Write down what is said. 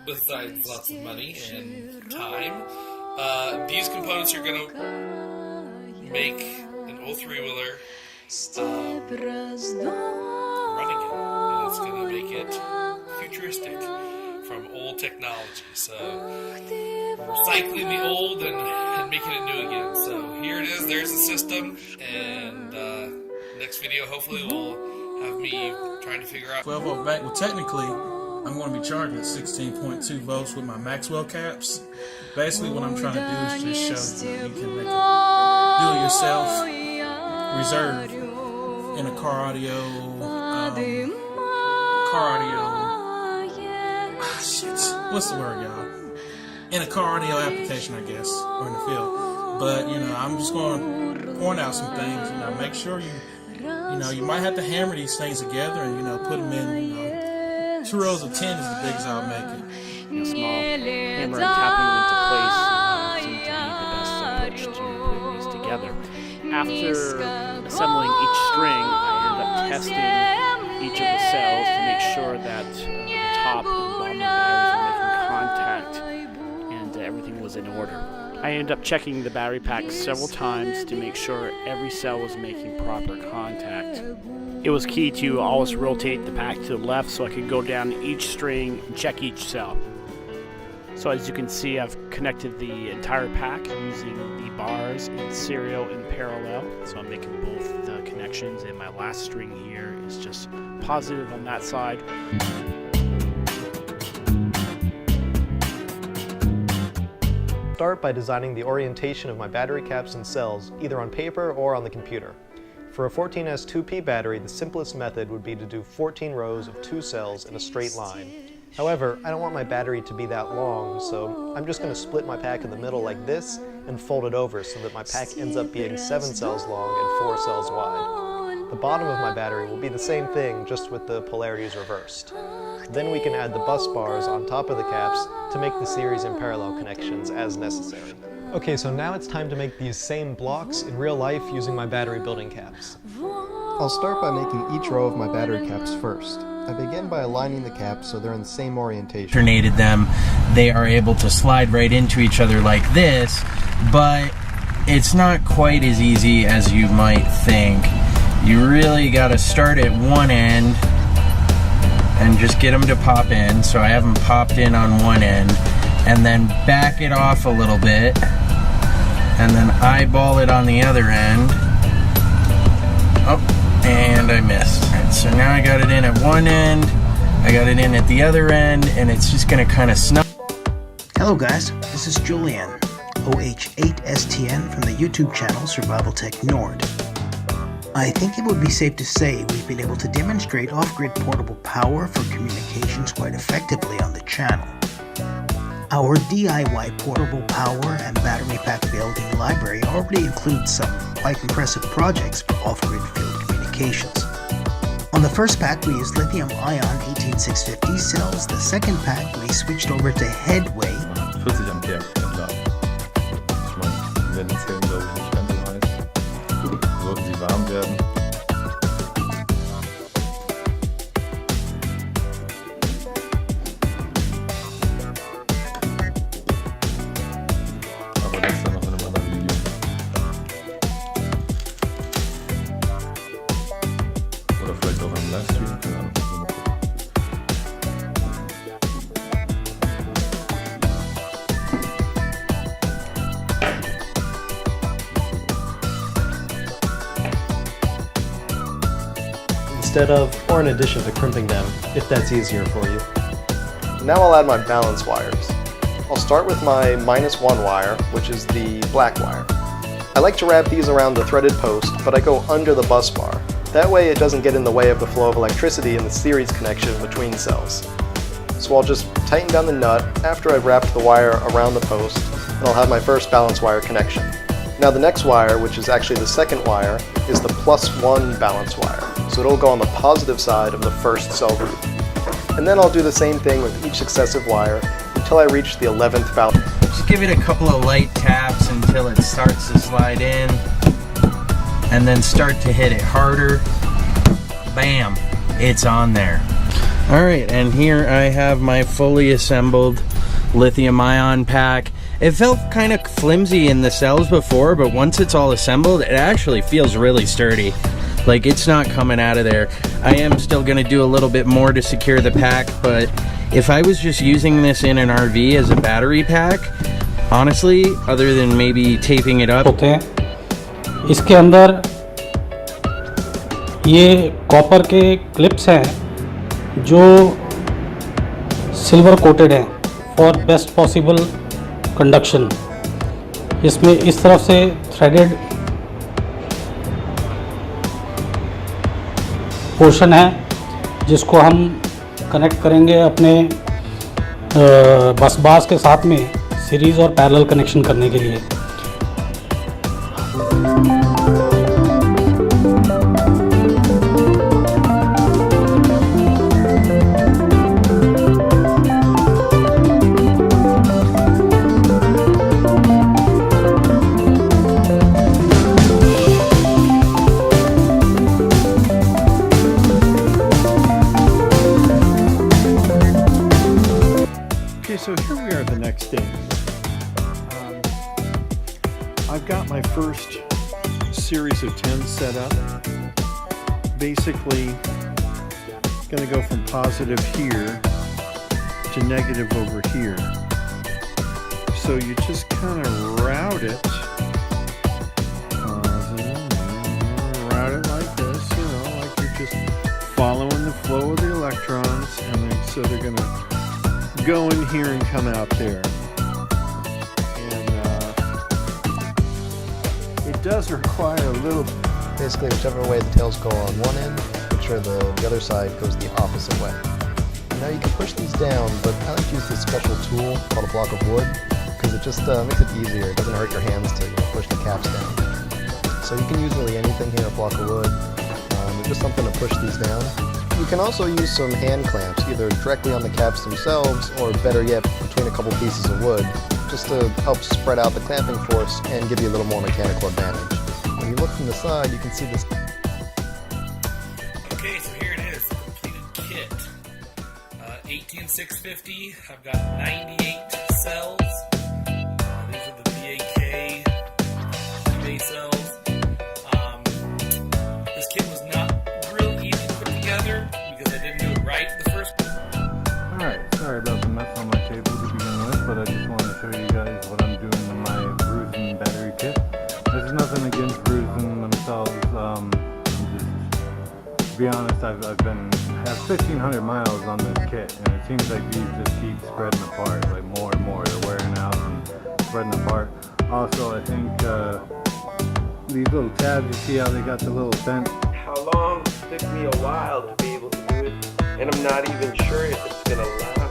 besides lots of money and time. These components are going to make an 03-wheeler running it, and it's going to make it futuristic from old technology. So recycling the old and making it new again. So here it is. There's the system, and next video hopefully will have me trying to figure out 12-volt back. Well, technically, I'm going to be charging at 16.2 volts with my Maxwell caps. Basically, what I'm trying to do is just show you that you can make it do it yourself, reserve in a car audio, what's the word, y'all? In a car audio application, I guess, or in the field. But, you know, I'm just going to point out some things. You know, make sure you might have to hammer these things together and, put them in, 2 rows of 10 is the biggest I'll make it. Small hammer and tapping them into place seemed to be the best approach to putting these together. After assembling each string, I ended up testing each of the cells to make sure that the top and bottom of the batteries were making contact and everything was in order. I ended up checking the battery pack several times to make sure every cell was making proper contact. It was key to always rotate the pack to the left so I could go down each string and check each cell. So as you can see, I've connected the entire pack using the bars in serial and parallel. So I'm making both the connections, and my last string here is just positive on that side. Start by designing the orientation of my battery caps and cells, either on paper or on the computer. For a 14S2P battery, the simplest method would be to do 14 rows of 2 cells in a straight line. However, I don't want my battery to be that long, so I'm just going to split my pack in the middle like this and fold it over so that my pack ends up being 7 cells long and 4 cells wide. The bottom of my battery will be the same thing, just with the polarities reversed. Then we can add the bus bars on top of the caps to make the series and parallel connections as necessary. Okay, so now it's time to make these same blocks in real life using my battery building caps. I'll start by making each row of my battery caps first. I begin by aligning the caps so they're in the same orientation. Alternated them, they are able to slide right into each other like this, but it's not quite as easy as you might think. You really got to start at one end and just get them to pop in. So I have them popped in on one end, and then back it off a little bit, and then eyeball it on the other end. Oh, and I missed. Right, so now I got it in at one end, I got it in at the other end, and it's just gonna kind of snug. Hello guys, this is Julian, OH8STN from the YouTube channel Survival Tech Nord. I think it would be safe to say we've been able to demonstrate off-grid portable power for communications quite effectively on the channel. Our DIY portable power and battery pack building library already includes some quite impressive projects for off-grid field communications. On the first pack we used lithium-ion 18650 cells, the second pack we switched over to Headway. 40 Ampere, klar. Ich meine, wenn die Zellen, glaube ich, nicht ganz so heiß, sollten sie warm werden. Aber das dann noch in einem anderen Video. Oder vielleicht auch im Livestream, keine Ahnung. Instead of, or in addition to crimping them, if that's easier for you. Now I'll add my balance wires. I'll start with my -1 wire, which is the black wire. I like to wrap these around the threaded post, but I go under the bus bar. That way it doesn't get in the way of the flow of electricity in the series connection between cells. So I'll just tighten down the nut after I've wrapped the wire around the post, and I'll have my first balance wire connection. Now the next wire, which is actually the second wire, is the +1 balance wire. So it'll go on the positive side of the first cell group. And then I'll do the same thing with each successive wire until I reach the 11th balance. Just give it a couple of light taps until it starts to slide in, and then start to hit it harder. Bam! It's on there. Alright, and here I have my fully assembled lithium-ion pack. It felt kind of flimsy in the cells before, but once it's all assembled, it actually feels really sturdy. Like, it's not coming out of there. I am still going to do a little bit more to secure the pack, but if I was just using this in an RV as a battery pack, honestly, other than maybe taping it up... होते हैं इसके अंदर ये copper के clips हैं जो silver coated हैं for best possible conduction. इसमें इस तरफ से थ्रेडेड पोर्शन है जिसको हम कनेक्ट करेंगे अपने बस बार्स के साथ में सीरीज़ और पैरेलल कनेक्शन करने के लिए. So here we are the next day. I've got my first series of 10 set up. Basically, going to go from positive here to negative over here. So you just kind of route it. Route it like this, you know, like you're just following the flow of the electrons, and then so they're going to go in here and come out there. And it does require a little... Basically, whichever way the tails go on one end, make sure the other side goes the opposite way. Now you can push these down, but I like to use this special tool called a block of wood because it just makes it easier. It doesn't hurt your hands to push the caps down. So you can use really anything here, a block of wood, just something to push these down. You can also use some hand clamps, either directly on the caps themselves, or better yet, between a couple pieces of wood, just to help spread out the clamping force and give you a little more mechanical advantage. When you look from the side, you can see this. Okay, so here it is, the completed kit. 18650, I've got 98 cells. These are the BAK base cells. This kit was not real easy to put together because I didn't do it right the first time. Alright, sorry about the mess on my table to begin with, but I just wanted to show you guys what I'm doing in my Vrutzend battery kit. This is nothing against Vrutzend themselves. To be honest, I've have 1,500 miles on this kit, and it seems like these just keep spreading apart, like more and more. They're wearing out and spreading apart. Also, I think these little tabs, you see how they got the little vent. How long? It took me a while to be able to do it, and I'm not even sure if it's gonna last.